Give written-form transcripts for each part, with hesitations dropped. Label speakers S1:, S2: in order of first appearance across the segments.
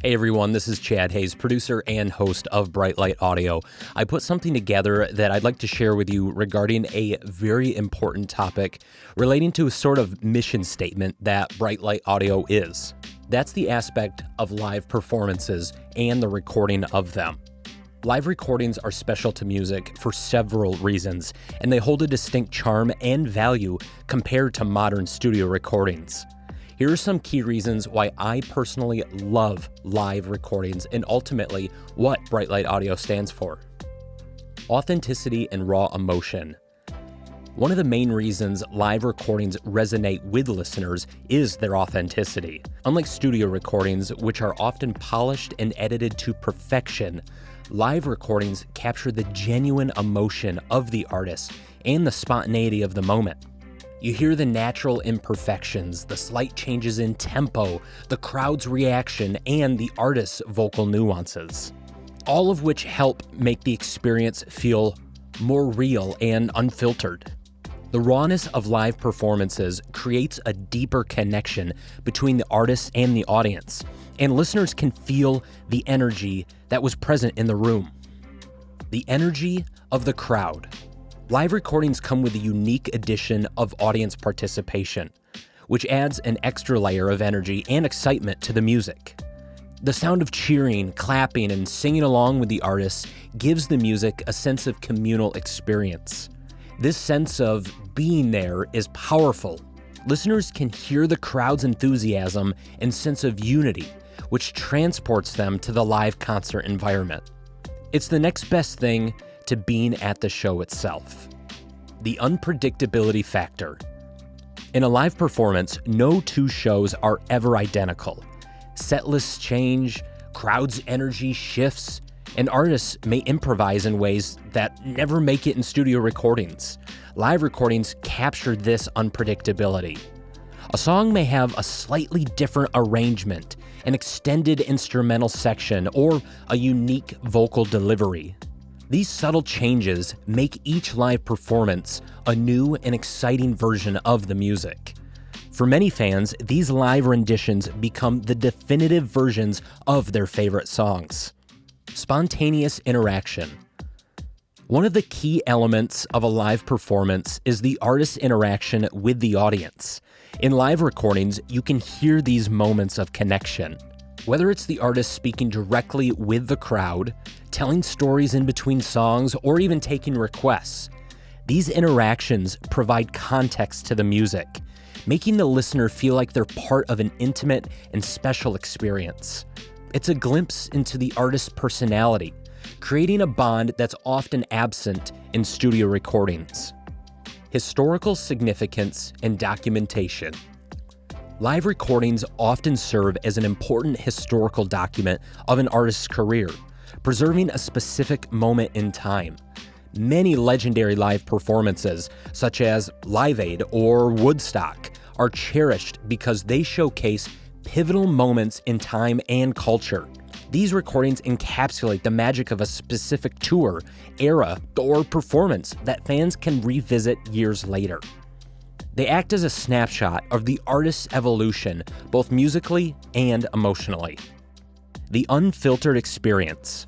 S1: Hey everyone, this is Chad Hayes, producer and host of Bright Light Audio. I put something together that I'd like to share with you regarding a very important topic relating to a sort of mission statement that Bright Light Audio is. That's the aspect of live performances and the recording of them. Live recordings are special to music for several reasons, and they hold a distinct charm and value compared to modern studio recordings. Here are some key reasons why I personally love live recordings and ultimately what Bright Light Audio stands for. Authenticity and raw emotion. One of the main reasons live recordings resonate with listeners is their authenticity. Unlike studio recordings, which are often polished and edited to perfection, live recordings capture the genuine emotion of the artist and the spontaneity of the moment. You hear the natural imperfections, the slight changes in tempo, the crowd's reaction, and the artist's vocal nuances, all of which help make the experience feel more real and unfiltered. The rawness of live performances creates a deeper connection between the artist and the audience, and listeners can feel the energy that was present in the room. The energy of the crowd. Live recordings come with a unique addition of audience participation, which adds an extra layer of energy and excitement to the music. The sound of cheering, clapping, and singing along with the artists gives the music a sense of communal experience. This sense of being there is powerful. Listeners can hear the crowd's enthusiasm and sense of unity, which transports them to the live concert environment. It's the next best thing to being at the show itself. The unpredictability factor. In a live performance, no two shows are ever identical. Set lists change, crowd's energy shifts, and artists may improvise in ways that never make it in studio recordings. Live recordings capture this unpredictability. A song may have a slightly different arrangement, an extended instrumental section, or a unique vocal delivery. These subtle changes make each live performance a new and exciting version of the music. For many fans, these live renditions become the definitive versions of their favorite songs. Spontaneous interaction. One of the key elements of a live performance is the artist's interaction with the audience. In live recordings, you can hear these moments of connection. Whether it's the artist speaking directly with the crowd, telling stories in between songs, or even taking requests, these interactions provide context to the music, making the listener feel like they're part of an intimate and special experience. It's a glimpse into the artist's personality, creating a bond that's often absent in studio recordings. Historical significance and documentation. Live recordings often serve as an important historical document of an artist's career, preserving a specific moment in time. Many legendary live performances, such as Live Aid or Woodstock, are cherished because they showcase pivotal moments in time and culture. These recordings encapsulate the magic of a specific tour, era, or performance that fans can revisit years later. They act as a snapshot of the artist's evolution, both musically and emotionally. The unfiltered experience.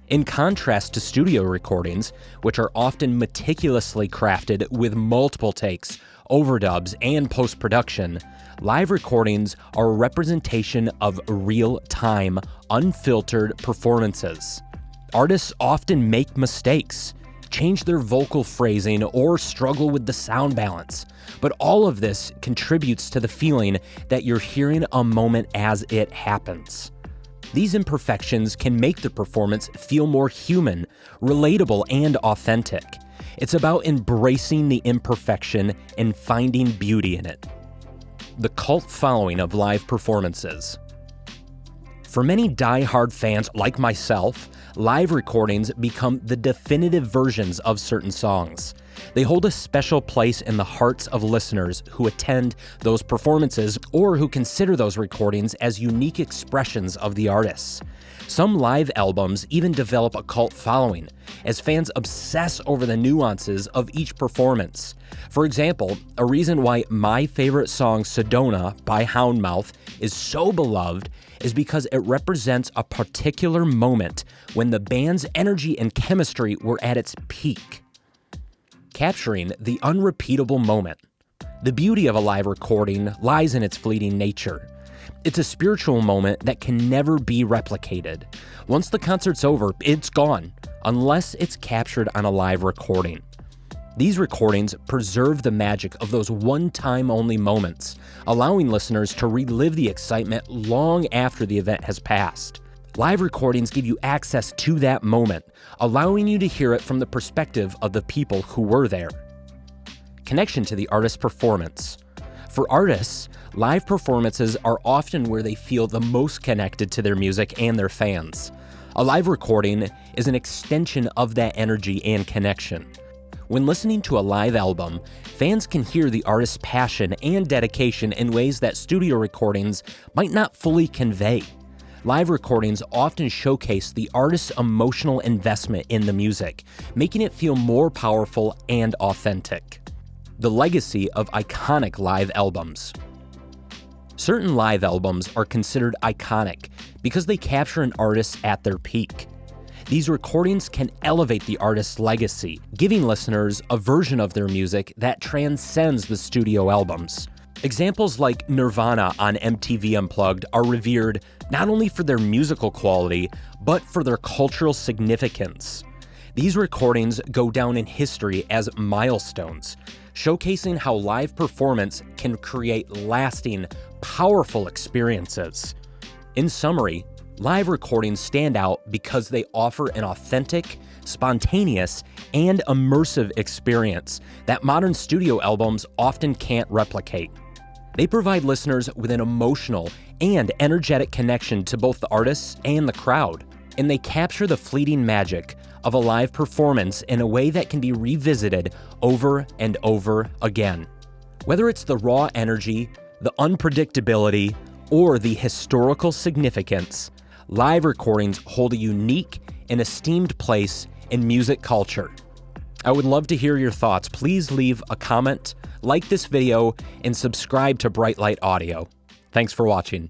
S1: In contrast to studio recordings, which are often meticulously crafted with multiple takes, overdubs, and post-production, live recordings are a representation of real-time, unfiltered performances. Artists often make mistakes, change their vocal phrasing, or struggle with the sound balance. But all of this contributes to the feeling that you're hearing a moment as it happens. These imperfections can make the performance feel more human, relatable, and authentic. It's about embracing the imperfection and finding beauty in it. The cult following of live performances. For many die-hard fans like myself, live recordings become the definitive versions of certain songs. They hold a special place in the hearts of listeners who attend those performances or who consider those recordings as unique expressions of the artists. Some live albums even develop a cult following, as fans obsess over the nuances of each performance. For example, a reason why my favorite song, Sedona by Houndmouth, is so beloved is because it represents a particular moment when the band's energy and chemistry were at its peak. Capturing the unrepeatable moment. The beauty of a live recording lies in its fleeting nature. It's a spiritual moment that can never be replicated. Once the concert's over, it's gone, unless it's captured on a live recording. These recordings preserve the magic of those one-time only moments, allowing listeners to relive the excitement long after the event has passed. Live recordings give you access to that moment, allowing you to hear it from the perspective of the people who were there. Connection to the artist's performance. For artists, live performances are often where they feel the most connected to their music and their fans. A live recording is an extension of that energy and connection. When listening to a live album, fans can hear the artist's passion and dedication in ways that studio recordings might not fully convey. Live recordings often showcase the artist's emotional investment in the music, making it feel more powerful and authentic. The legacy of iconic live albums. Certain live albums are considered iconic because they capture an artist at their peak. These recordings can elevate the artist's legacy, giving listeners a version of their music that transcends the studio albums. Examples like Nirvana on MTV Unplugged are revered not only for their musical quality, but for their cultural significance. These recordings go down in history as milestones, showcasing how live performance can create lasting, powerful experiences. In summary, live recordings stand out because they offer an authentic, spontaneous, and immersive experience that modern studio albums often can't replicate. They provide listeners with an emotional and energetic connection to both the artists and the crowd, and they capture the fleeting magic of a live performance in a way that can be revisited over and over again. Whether it's the raw energy, the unpredictability, or the historical significance, live recordings hold a unique and esteemed place in music culture. I would love to hear your thoughts. Please leave a comment, like this video, and subscribe to Bright Light Audio. Thanks for watching.